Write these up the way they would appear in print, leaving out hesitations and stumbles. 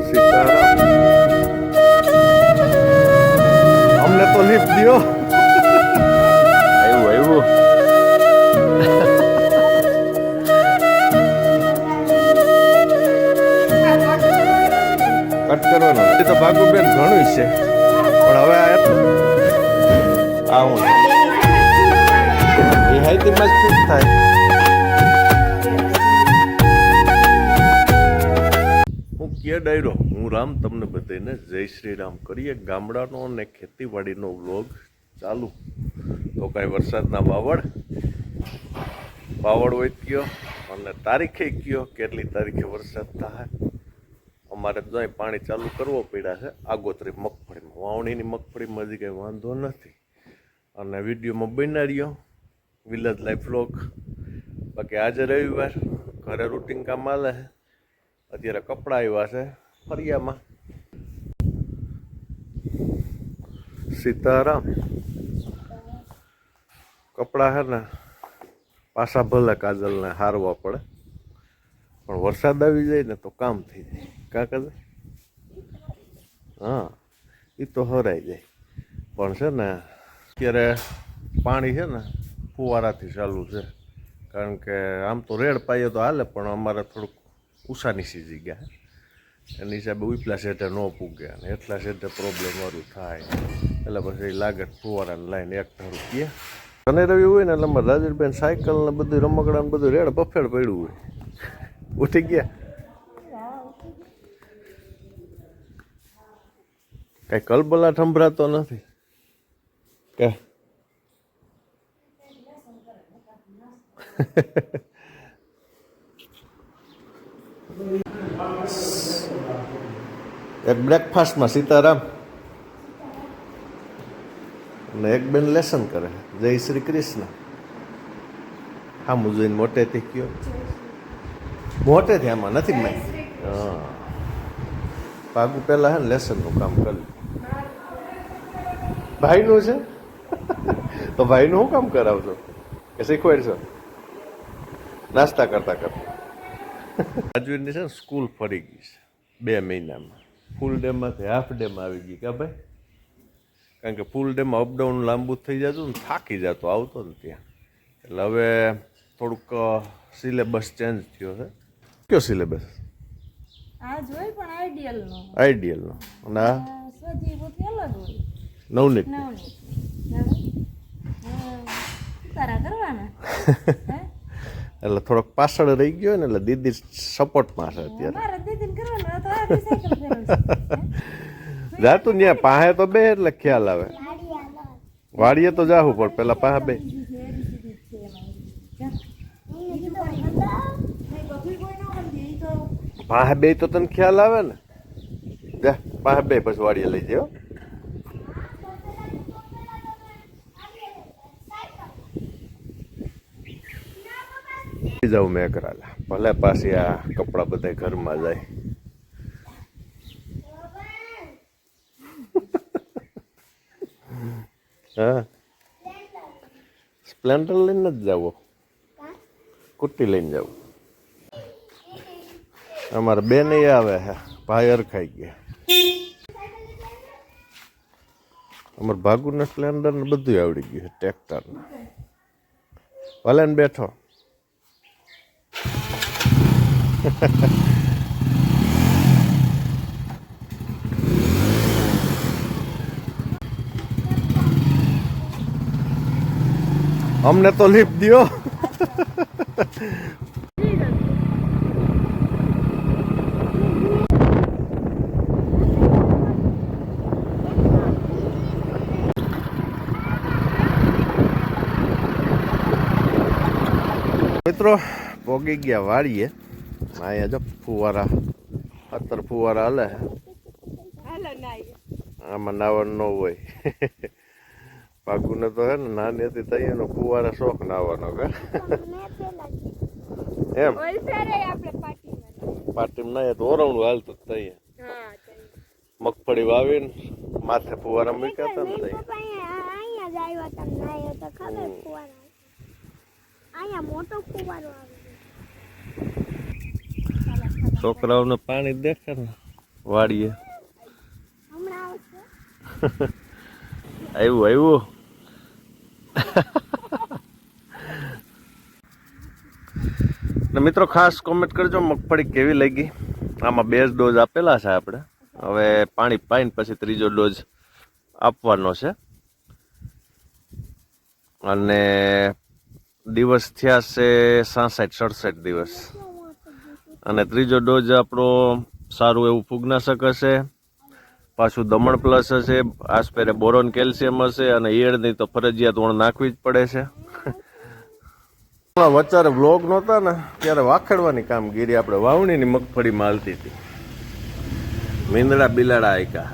સીતારામ અમને તો લિફ્ટ દો. આવ્યું કટ કરવાનો એ તો ભાગુબેન ઘણું છે પણ હવે આ હું એ હાઈતીમાં જ ફિટ થાય. હું કે ડાયરો હું રામ તમને બધાને જય શ્રી રામ. કરીએ ગામડાનો અને ખેતીવાડીનો વ્લોગ ચાલુ. તો કાંઈ વરસાદના વાવડ હોય ગયો અને તારીખે ગયો કેટલી તારીખે વરસાદ થાય. અમારે તો અહીં પાણી ચાલુ કરવો પડ્યા છે આગોતરી મગફળીમાં. વાવણીની મગફળીમાં હજી કંઈ વાંધો નથી અને વિડીયોમાં બના રહ્યો વિલેજ લાઈફ વ્લોગ. બાકી આજે રવિવાર ઘરે રૂટિન કામ હાલે છે. અત્યારે કપડાં આવ્યા છે ફરિયામાં. સીતારામ કપડાં છે ને પાછા ભલે કાજલને હારવા પડે પણ વરસાદ આવી જાય ને તો કામ થઈ જાય. કાં કાજલ? હા એ તો હરાઈ જાય પણ છે ને અત્યારે પાણી છે ને ફુવારાથી ચાલુ છે. કારણ કે આમ તો રેડ પાઈએ તો હાલે પણ અમારે થોડુંક ઉષાની સીજી ગયા એની હિસાબે ઉપલા સેટે ન પૂગે અને એટલા સેટે પ્રોબ્લેમ વાળું થાય એટલે પછી લાગે ફુવારાને લાઈને એક ધારું કહે. શનિ રવિ હોય ને એટલે અમારે રાજેશભાઈ સાયકલ ને બધું રમકડા ને બધું રેડ બફેડ પડ્યું હોય. ઉઠી ગયા કઈ કલબલાટ સંભળાતો નથી કે એક બ્રેકફાસ્ટમાં સીતારામ અને એક બેન લેસન કરે જય શ્રી કૃષ્ણ. આમ જોઈને મોટેથી કયો મોટેથી આમાં નથી મેં હા પાગું પહેલાં હે ને લેસનનું કામ કર્યું. ભાઈનું છે તો ભાઈનું શું કામ કરાવશો કે શીખવાડશો નાસ્તા કરતા કરતા? રાજવીરની છે ને સ્કૂલ ફરી ગઈ છે 2 મહિનામાં. ફૂલ ડેમાંથી હાફ ડેમાં આવી ગઈ કા ભાઈ? કારણ કે ફૂલ ડેમાં અપડાઉન લાંબુ થઈ જતું ને થાકી જતો આવતો ને ત્યાં. એટલે હવે થોડુંક સિલેબસ ચેન્જ થયો છે. કયો સિલેબસ? આઈડિયલનો અને આ નવનીત એટલે થોડોક પાછળ રહી ગયો ને એટલે દીદી સપોર્ટમાં છે અત્યારે. જાતું ત્યાં પાસે તો બે એટલે ખ્યાલ આવે. વાડીએ તો જાવું પણ પેલા પાસે બે પાસે બે તો તને ખ્યાલ આવે ને. જા પાસે બે પછી વાડીએ લઈ જાય. જાઉં મેં કરાલા ભલે પાછી આ કપડા બધા ઘરમાં જાય. હા સ્પ્લેન્ડર લઈને જ જાવ કુટ્ટી લઈને જાવ. અમારે બેન આવે હે ભાઈ અરખાઈ ગયા. અમારે ભાગુને સ્પ્લેન્ડર ને બધું આવડી ગયું છે ટ્રેક્ટર ને. ભલે ને બેઠો અમને તો લિફ્ટ દો. મિત્રો પોગી ગયા વાળીએ. અહીંયા જો ફુવારા 17 ફુવારા હાલે. આમાં નાવાનું ન હોય. પાકુને તો હે ને નાની હતી તઈ એનો ફુવારા શોખ નાવાનો કે એમ પાર્ટીમાં ના તો ઓરવણું હાલતું તઈ મગફળી વાવીને માથે ફુવારા મૂક્યા હતા ને તઈ. છોકરાઓને પાણી દેખે ને વાડીએ આવ્યું ને મિત્રો ખાસ કોમેન્ટ કરજો મગફળી કેવી લાગી. આમાં 2 ડોઝ આપેલા છે આપણે. હવે પાણી પાઈને પછી ત્રીજો ડોઝ આપવાનો છે. અને દિવસ થયા છે 67-67 દિવસ. અને ત્રીજો ડોઝ આપણો સારું એવું ફૂગનાશક હશે, પાછું દમણ પ્લસ હશે, આસપેરે બોરોન કેલ્શિયમ હશે અને ઈયળની તો ફરજિયાત ઓણ નાખવી જ પડે છે. વચ્ચે વ્લોગ નહોતા ને ત્યારે વાખડવાની કામગીરી આપણે વાવણીની મગફળીમાં હાલતી હતી. મીંદડા બિલાડા આયકા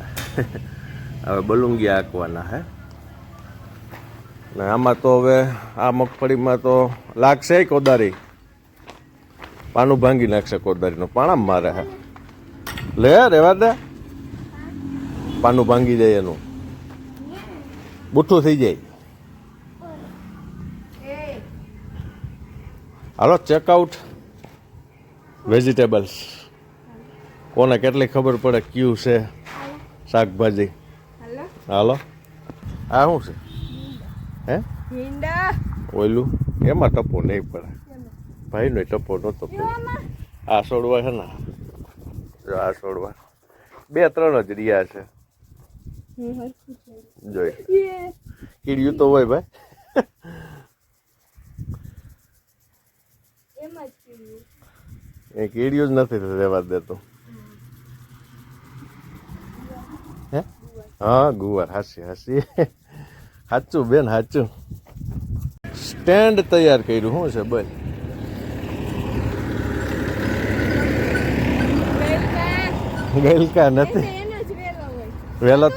હવે બલુંગી આંકવાના હે. ને આમાં તો હવે આ મગફળીમાં તો લાગશે કોદારી, પાનું ભાંગી નાખશે કોદારીનું, પાણામાં મારે હે. લે રેવા દે, પાનું ભાંગી જાય એનું, બુઠ્ઠું થઈ જાય. હાલો ચેકઆઉટ વેજીટેબલ્સ. કોને કેટલી ખબર પડે ક્યુ છે શાકભાજી. હાલો આ શું છે? હે ઓયલું એમાં ટપો નહીં પડે ભાઈ, નો ટપો નતો પડે. આ છોડવા છે ને, આ છોડવા 2-3 જ રહ્યા છે. જોઈ કીડ્યું તો હોય ભાઈ. એ કીડ્યું જ નથી રહેવા દેતો. હે હા ગુવાર. હાસી સાચું બેન સાચું. સ્ટેન્ડ તૈયાર કર્યું શું છે બેન? ગલકા નથી વેલો.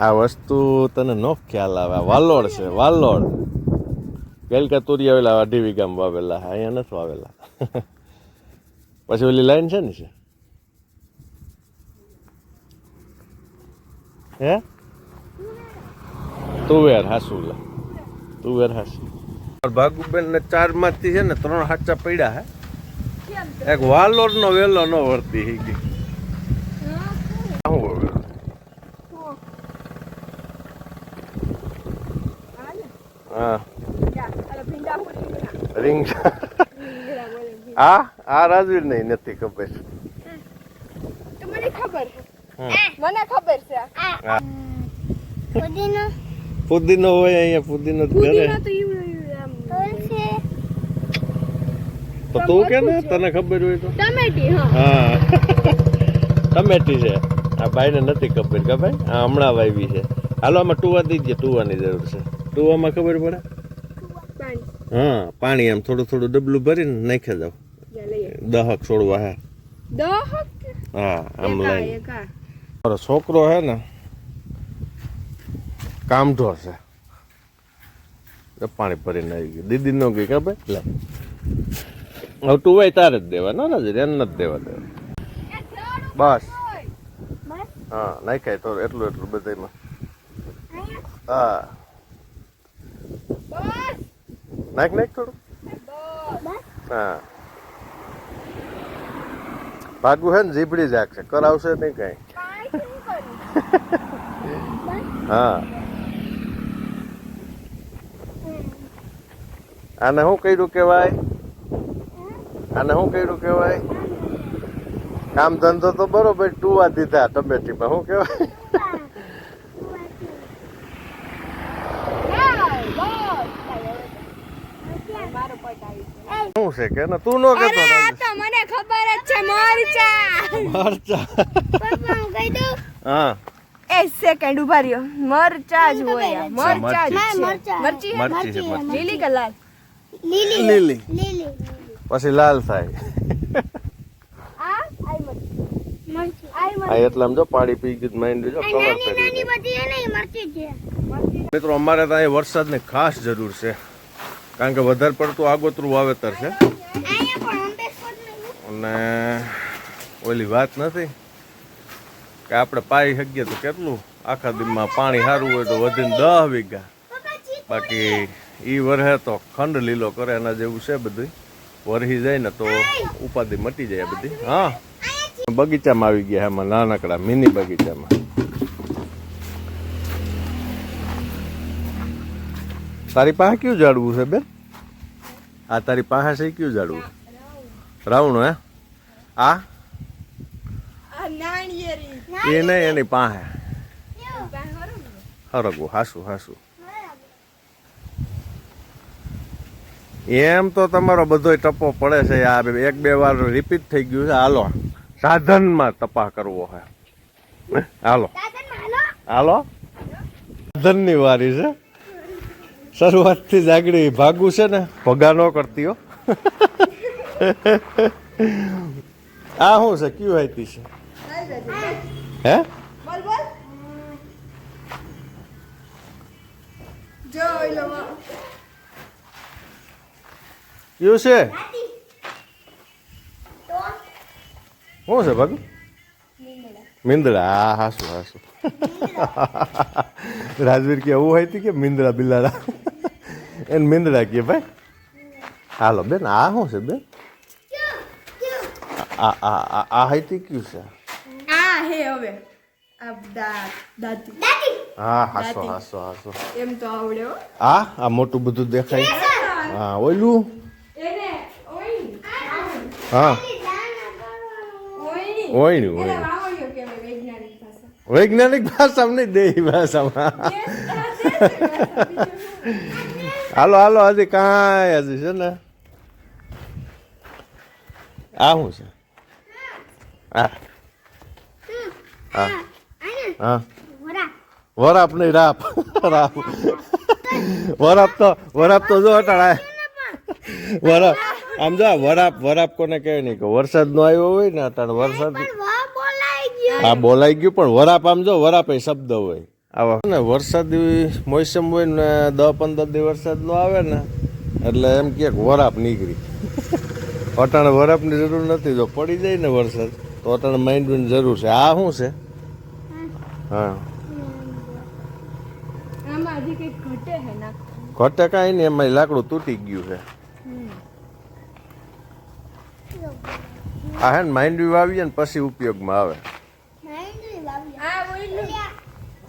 આ વસ્તુ તને નો ખ્યાલ આવે. વાલોડ છે વાલોડ. ગલકા તુરિયા વેલા 2.5 વીઘામાં વાવેલા, અહીંયા નથી વાવેલા. પછી ઓલી લાઈન છે ને છે હે તુવેર હાસું. તુવેર હાસું. ભાગુબેન ને 4 માંથી છે ને 3 હાચા પડ્યા હે. એક વાલોડ નો વેલો નો વર્તી હી ગઈ. હા રીંગ. આ રાજવીર નહીં નથી ખબર. મને ખબર છે. પુદીનો હોય અહીંયા, પુદીનો ઘરે. તો તું કે ને તને ખબર હોય તો. ટમેટી. હા ટમેટી છે. આ ભાઈને નથી ખબર કે ભાઈ આ હમણાં વાવી છે. હાલો આમાં ટુવા દીજે, ટુવાની જરૂર છે. ટુવામાં ખબર પડે. હા પાણી આમ થોડું થોડું ડબલું ભરીને નાખી જાવ. 10 છોડવા હે. 10? હા આમ લઈ. મારો છોકરો હે ને કામઢો છે, પાણી ભરીને આવી ગયું. દીદી નો ગઈ કે ભાઈ લે હવે ટુવાય તારે જ દેવા ને એને નથી દેવા. બસ હા નાખાય તો એટલું એટલું બધામાં. હા નાખ થોડું. હા ભાગવું હે ને જીભડી જાગશે, કરાવશે નહીં કઈ. હા આને શું કર્યું કેવાય? આને શું કર્યું કેવાય? કામ ધંધો તો બરોબર ટુવા દીધા ટમેટીમાં. શું કેવાય? શું છે કે તું નો કહેતો? મને ખબર જ છે. મરચા. મરચા. હા 1 સેકન્ડ ઉભા રહ્યો. મરચા જ હોય. મરચા જ મરચી છે. લીલી કે લાલ? લીલી પછી લાલ થાય. આ એટલે આમ જો પાણી પી ગયું માઇન્ડ જો કવર કરી. મિત્રો અમારે તો અહીં વરસાદની ખાસ જરૂર છે, કારણ કે વધારે પડતું આગોતરું વાવેતર છે. અને ઓલી વાત નથી કે આપણે પાઈ શકીએ તો કેટલું આખા દિનમાં પાણી સારું હોય તો વધીને 10 વીઘા. બાકી ઈ વરહે તો ખંડ લીલો કરે એના જેવું છે બધું. વરહી જાય ને તો ઉપાધિ મટી જાય આ બધી. હા, બગીચામાં આવી ગયા એમાં નાનકડા મિની બગીચામાં. તારી પાસે કયું ઝાડવું છે બેન? આ તારી પાસે છે કયું ઝાડવું? રાવણું હે? આ એ નહીં, એની પાસે હરગવું. હાસું હાસું. એમ તો તમારો બધો ટપો પડે છે. આ 1-2 વાર રિપીટ થઈ ગયું છે. હાલો સાધનમાં તપાસ કરવો છે. હાલો હાલો, સાધનની વારી છે. શરૂઆતથી જ આગળ ભાગવું છે ને, ભગા ન કરતી હો. આ શું છે? કયું આઈતી છે? હે? કયું છે? શું છે ભાગુ? મીંદડા. હા, હાસું હાસું. રાજવીર કે એવું હોય કે મીંદડા બિલાડા એને મીંદડા કે ભાઈ. હાલો બેન, આ શું છે બેન? આ હાઈતી કયું છે? હા, હાસો હાસો હાસો. એમ તો આવડે હો. આ મોટું બધું દેખાય. હા, ઓલું. હા, ઓયણું ઓયણું. વૈજ્ઞાનિક ભાષામાં નહીં, દેહી ભાષામાં. હાલો હાલો, હજી કાંઈ હજી છે ને. આ શું છે? હા હા હા, વરાપ નહીં, રાપ. રાપ. વરાપ તો જો અટાળા વરાપ. આમ જો વરાપ કોને કહેવાય નહીં કે વરસાદ નો આવ્યો હોય ને અટાણે વરસાદ. હા, બોલાઈ ગયું, પણ વરાપ આમ જો વરાપ એ શબ્દ હોય. આવા ને વરસાદી મોસમ હોય ને 10-15 દી વરસાદ નો આવે ને એટલે એમ કે વરાપ નીકળી. અટાણે વરાપની જરૂર નથી. જો પડી જાય ને વરસાદ તો અટાણે માઇન્ડની જરૂર છે. આ શું છે? હા, ઘટે કાંઈ નહીં, એમાં લાકડું તૂટી ગયું છે. આ હે ને માંડવી વાવીએ ને પછી ઉપયોગમાં આવે.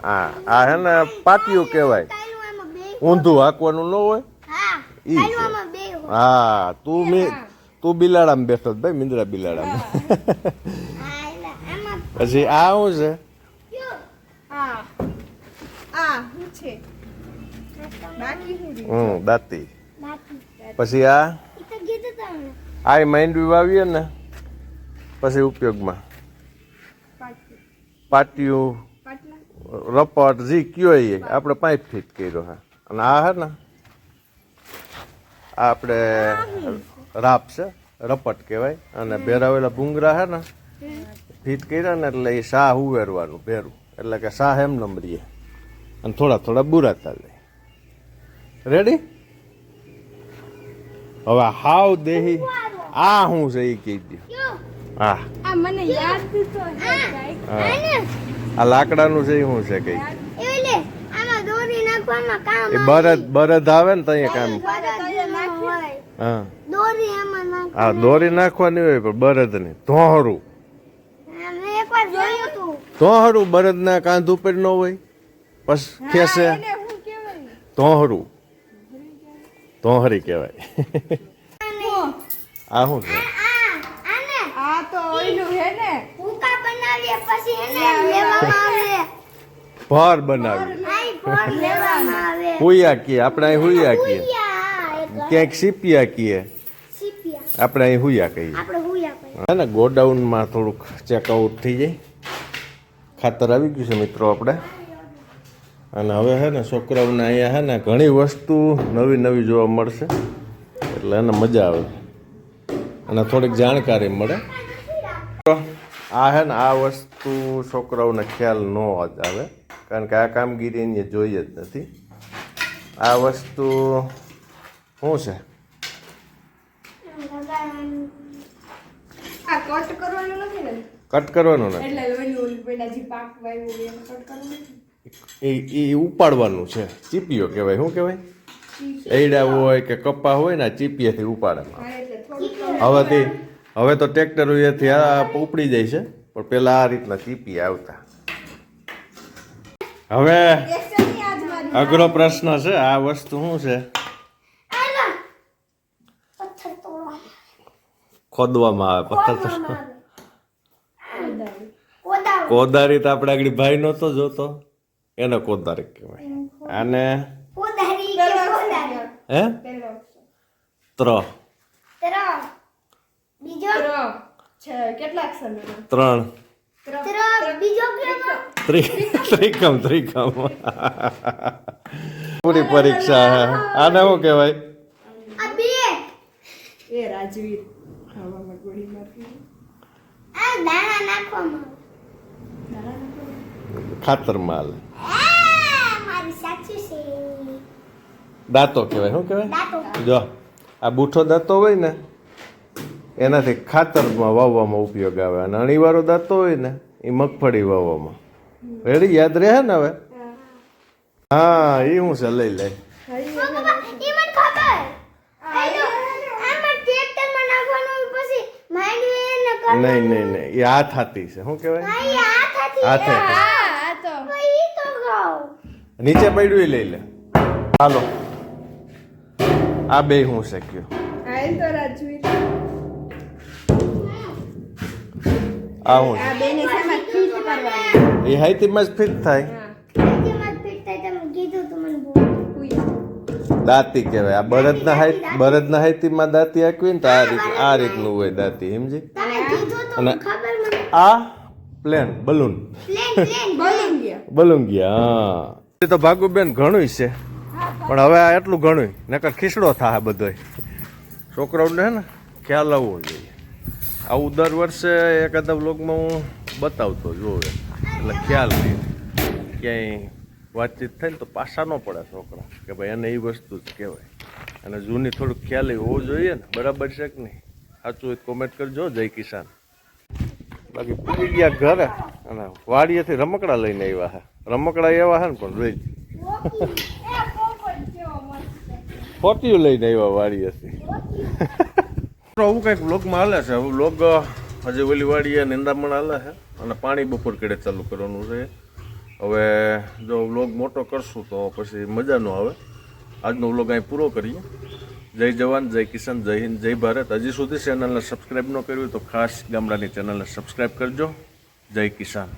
હા, આ હે ને પાટિયું કહેવાય. ઊંધું હાંકવાનું ન હોય ઈ છે. હા, તું બિલાડામાં બેઠો ભાઈ, મીંદડા બિલાડામાં. પછી આ શું છે? દાંતી. પછી આ માંડવી વાવીએ ને પછી ઉપયોગમાં. પાટિયું, રપટ, જી કયો એ આપણે 5 ફીટ કર્યો છે. અને આ હે ને આ આપણે રાપ છે, રપટ કહેવાય. અને બેરાવેલા ભૂંગરા હે ને ફીટ કર્યા ને એટલે એ શાહ ઉવેરવાનું ભેરું, એટલે કે શાહ એમ નંબરીએ અને થોડા બુરાતા જાય. રેડી? હવે હાવ દેહી આ શું છે એ કહી દો. હા, મને યાદ આ લાકડાનું છે એ શું છે કઈ? એ બરદ આવે ને ત્યાં કામ. હા હા, દોરી નાખવાની હોય પણ બરદ નહીં. ધોહરું બરદ ના કાંધ ઉપર ન હોય પછી ખેસે. ધોહરી કહેવાય. આ શું છે? ભર બનાવી. હુયા કીએ આપણે, અહીં હુયા કીએ. ક્યાંક સીપિયા કીએ, આપણે અહીં હુયા કહીએ. હે ને ગોડાઉનમાં થોડુંક ચેકઆઉટ થઈ જાય. ખાતર આવી ગયું છે મિત્રો આપણે. અને હવે હે ને છોકરાઓને અહીંયા હે ને ઘણી વસ્તુ નવી જોવા મળશે એટલે એને મજા આવે અને થોડીક જાણકારી મળે. આ હે ને આ વસ્તુ છોકરાઓને ખ્યાલ ન જ આવે કારણ કે આ કામગીરી એને જોઈએ જ નથી. આ વસ્તુ શું છે? કટ કરવાનું નથી, એ ઉપાડવાનું છે. ચીપીઓ કહેવાય. શું કહેવાય? એડા હોય કે કપા હોય ને ચીપીએથી ઉપાડવામાં. હવે તો ટ્રેક્ટર એથી આ ઉપડી જાય છે પણ પેલા આ રીતના ચીપી આવતા. હવે અઘરો પ્રશ્ન છે, આ વસ્તુ શું છે? ખોદવામાં આવે પથ્થર. કોદારી તો આપણે આગળ ભાઈ નહોતો જોતો, એને કોદારી કહેવાય. આને હે ત્ર ત્રણ ત્રિકમ પૂરી પરીક્ષા હે. આને શું કહેવાય? ખાતર માલ. દાંતો કહેવાય. શું કહેવાય? જો આ બૂઠો દાંતો હોય ને એનાથી ખાતરમાં વાવવામાં ઉપયોગ આવે, અને અણીવાળો દાંતો હોય ને એ મગફળી વાવવામાં. રેડી? યાદ રહે ને હવે? હા, એ હું છે લઈ લે. નહીં નહીં નહીં, એ હાથ હાથી છે. શું કહેવાય? હાથે. નીચે પડ્યું લઈ લે. હાલો, આ બે હું શક્યો. આ હું એ હાઈતીમાં જ ફિટ થાય. દાંતી કહેવાય. આ બળદના હાઈતીમાં દાંતી આંકવી ને તો આ રીતનું હોય દાંતી, સમજી? અને આ પ્લેન બલૂન. હા, એ તો ભાગુબેન ઘણું છે, પણ હવે આ એટલું ઘણું નકર ખીસડો થાય બધોય. છોકરાઓને હે ને ખ્યાલ આવવો જોઈએ. આવું દર વર્ષે એકાદા વ્લોગમાં હું બતાવતો જોવે, એટલે ખ્યાલ રહે. ક્યાંય વાતચીત થાય ને તો પાછા ન પડે છોકરા કે ભાઈ એને એ વસ્તુ જ કહેવાય. અને જૂની થોડુંક ખ્યાલ હોવો જોઈએ ને. બરાબર છે કે નહીં? સાચું હોય કોમેન્ટ કરજો. જય કિસાન. બાકી પૂરી ગયા ઘરે અને વાડીએથી રમકડા લઈને આવ્યા છે. રમકડા એવા છે ને પણ જોઈ ફોટીઓ લઈને આવ્યા વાડીએથી. આવું કંઈક વ્લોગમાં હાલે છે. હવે વ્લોગ હજી ઓલી વાડીએ નિંદામણ હાલે છે અને પાણી બપોર કેડે ચાલુ કરવાનું છે. હવે જો વ્લોગ મોટો કરશું તો પછી મજા ન આવે. આજનો વ્લોગ અહીં પૂરો કરીએ. જય જવાન, જય કિસાન, જય હિન્દ, જય ભારત. હજી સુધી ચેનલને સબસ્ક્રાઈબ ન કર્યું તો ખાસ ગામડાની ચેનલને સબસ્ક્રાઈબ કરજો. જય કિસાન.